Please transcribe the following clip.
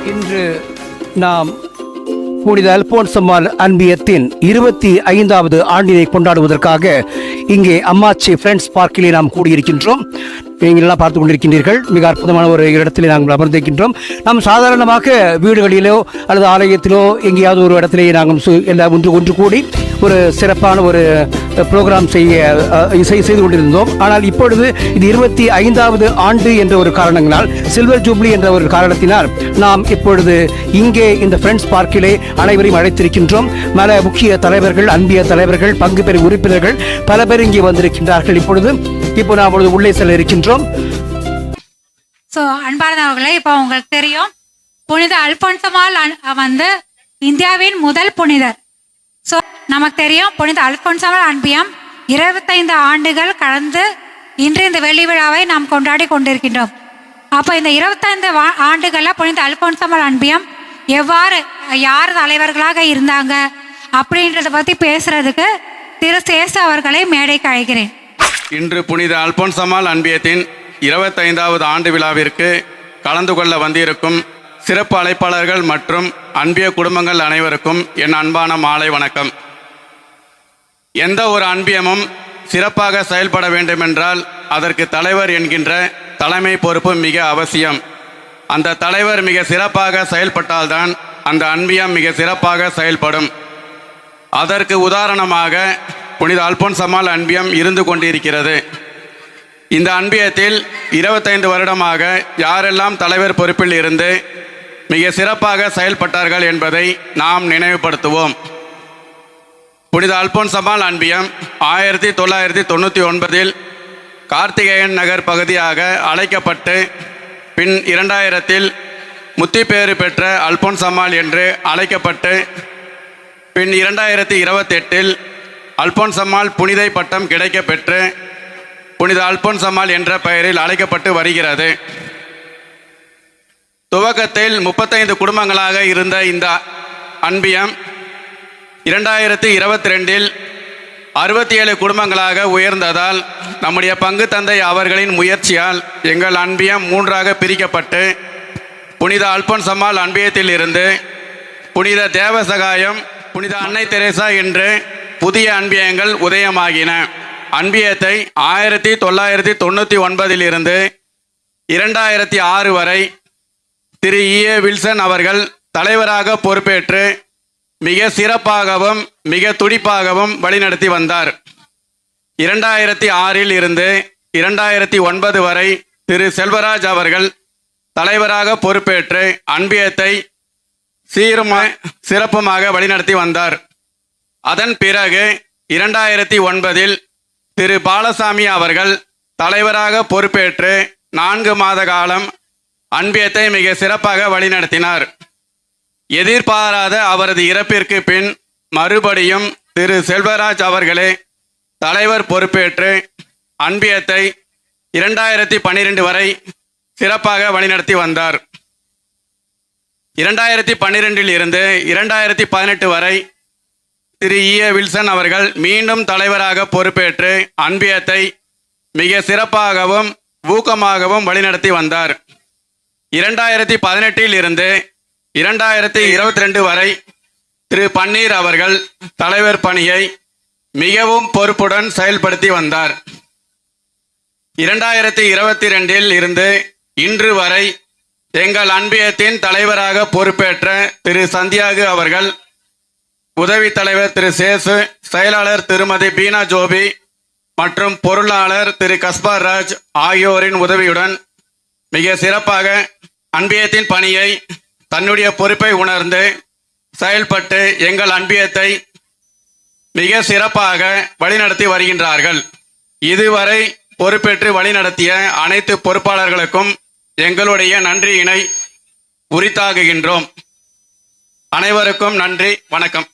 இன்று நாம் புனித அல்போன்சம்மாள் அன்பியத்தின் 25வது ஆண்டினை கொண்டாடுவதற்காக இங்கே அம்மாச்சி ஃப்ரெண்ட்ஸ் பார்க்கிலே நாம் கூடியிருக்கின்றோம். நீங்கள் எல்லாம் பார்த்து கொண்டிருக்கின்றீர்கள். மிக அற்புதமான ஒரு இடத்திலே நாங்கள் அமர்ந்திருக்கின்றோம். நாம் சாதாரணமாக வீடுகளிலோ அல்லது ஆலயத்திலோ எங்கேயாவது ஒரு இடத்திலே நாங்கள் எல்லாம் ஒன்று கூடி ஒரு சிறப்பான ஒரு ப்ரோக்ராம் செய்து கொண்டிருந்தோம். ஆனால் இப்பொழுது இது 25வது ஆண்டு என்ற ஒரு காரணங்களால், சில்வர் ஜூப்ளி என்ற ஒரு காரணத்தினால் நாம் இப்பொழுது இங்கே இந்த ஃப்ரெண்ட்ஸ் பார்க்கிலே அனைவரையும் அழைத்திருக்கின்றோம். பல முக்கிய தலைவர்கள், அன்பிய தலைவர்கள், பங்கு பெறும் உறுப்பினர்கள் பல பேர் இங்கே வந்திருக்கின்றார்கள். இப்போ நாம் உள்ளே செல்ல இருக்கின்றோம். அன்பானவர்களே, இப்போ உங்களுக்கு தெரியும், புனித அல்போன்சம்மாள் வந்து இந்தியாவின் முதல் புனிதர். நமக்கு தெரியும், புனித அல்போன்சம்மாள் அன்பியம் 25 ஆண்டுகள் கடந்து இன்று இந்த வெள்ளி விழாவை நாம் கொண்டாடி கொண்டிருக்கின்றோம். அப்போ இந்த 25 ஆண்டுகளில் புனித அல்போன்சம்மாள் அன்பியம் எவ்வாறு யார் தலைவர்களாக இருந்தாங்க அப்படின்றத பற்றி பேசுறதுக்கு திரு சேசு அவர்களை மேடைக்கு அழைக்கிறேன். இன்று புனித அல்போன்சம்மாள் அன்பியத்தின் 25வது ஆண்டு விழாவிற்கு கலந்து கொள்ள வந்திருக்கும் சிறப்பு அழைப்பாளர்கள் மற்றும் அன்பிய குடும்பங்கள் அனைவருக்கும் என் அன்பான மாலை வணக்கம். எந்த ஒரு அன்பியமும் சிறப்பாக செயல்பட வேண்டுமென்றால் அதற்கு தலைவர் என்கின்ற தலைமை பொறுப்பு மிக அவசியம். அந்த தலைவர் மிக சிறப்பாக செயல்பட்டால்தான் அந்த அன்பியம் மிக சிறப்பாக செயல்படும். அதற்கு உதாரணமாக புனித அல்போன்சம்மாள் அன்பியம் இருந்து கொண்டிருக்கிறது. இந்த அன்பியத்தில் 25 வருடமாக யாரெல்லாம் தலைவர் பொறுப்பில் இருந்து மிக சிறப்பாக செயல்பட்டார்கள் என்பதை நாம் நினைவுபடுத்துவோம். புனித அல்போன்சம்மாள் அன்பியம் 1999 கார்த்திகேயன் நகர் பகுதியாக அழைக்கப்பட்டு பின் 2000 முத்திப்பேறு பெற்ற அல்போன்சம்மாள் என்று அழைக்கப்பட்டு பின் 2028 அல்போன்சம்மாள் புனிதை பட்டம் கிடைக்க பெற்று புனித அல்போன்சம்மாள் என்ற பெயரில் அழைக்கப்பட்டு வருகிறது. துவக்கத்தில் 35 குடும்பங்களாக இருந்த இந்த அன்பியம் 2022 67 குடும்பங்களாக உயர்ந்ததால் நம்முடைய பங்கு தந்தை அவர்களின் முயற்சியால் எங்கள் அன்பியம் 3ஆக பிரிக்கப்பட்டு புனித அல்போன்சம்மாள் அன்பியத்தில் இருந்து புனித தேவசகாயம், புனித அன்னை தெரேசா என்று புதிய அன்பியங்கள் உதயமாகின. அன்பியத்தை 1999 இருந்து 2006 வரை திரு E.A. வில்சன் அவர்கள் தலைவராக பொறுப்பேற்று மிக சிறப்பாகவும் மிக துடிப்பாகவும் வழிநடத்தி வந்தார். 2006 இருந்து 2009 வரை திரு செல்வராஜ் அவர்கள் தலைவராக பொறுப்பேற்று அன்பியத்தை சிறப்புமாக வழிநடத்தி வந்தார். அதன் பிறகு 2009 திரு பாலசாமி அவர்கள் தலைவராக பொறுப்பேற்று 4 மாத காலம் அன்பியத்தை மிக சிறப்பாக வழிநடத்தினார். எதிர்பாராத அவரது இறப்பிற்கு பின் மறுபடியும் திரு செல்வராஜ் அவர்களே தலைவர் பொறுப்பேற்று அன்பியத்தை 2012 வரை சிறப்பாக வழிநடத்தி வந்தார். 2012 இருந்து 2018 வரை திரு E.A. வில்சன் அவர்கள் மீண்டும் தலைவராக பொறுப்பேற்று அன்பியத்தை மிக சிறப்பாகவும் ஊக்கமாகவும் வழிநடத்தி வந்தார். 2018 இருந்து 2022 வரை திரு பன்னீர் அவர்கள் தலைவர் பணியை மிகவும் பொறுப்புடன் செயல்படுத்தி வந்தார். 2022 இருந்து இன்று வரை எங்கள் அன்பியத்தின் தலைவராக பொறுப்பேற்ற திரு சந்தியாகு அவர்கள், உதவி தலைவர் திரு சேசு, செயலாளர் திருமதி பீனா ஜோபி மற்றும் பொருளாளர் திரு கஸ்பார் ராஜ் ஆகியோரின் உதவியுடன் மிக சிறப்பாக அன்பியத்தின் பணியை தன்னுடைய பொறுப்பை உணர்ந்து செயல்பட்டு எங்கள் அன்பியத்தை மிக சிறப்பாக வழிநடத்தி வருகின்றார்கள். இதுவரை பொறுப்பேற்று வழிநடத்திய அனைத்து பொறுப்பாளர்களுக்கும் எங்களுடைய நன்றியினை உரித்தாகுகின்றோம். அனைவருக்கும் நன்றி, வணக்கம்.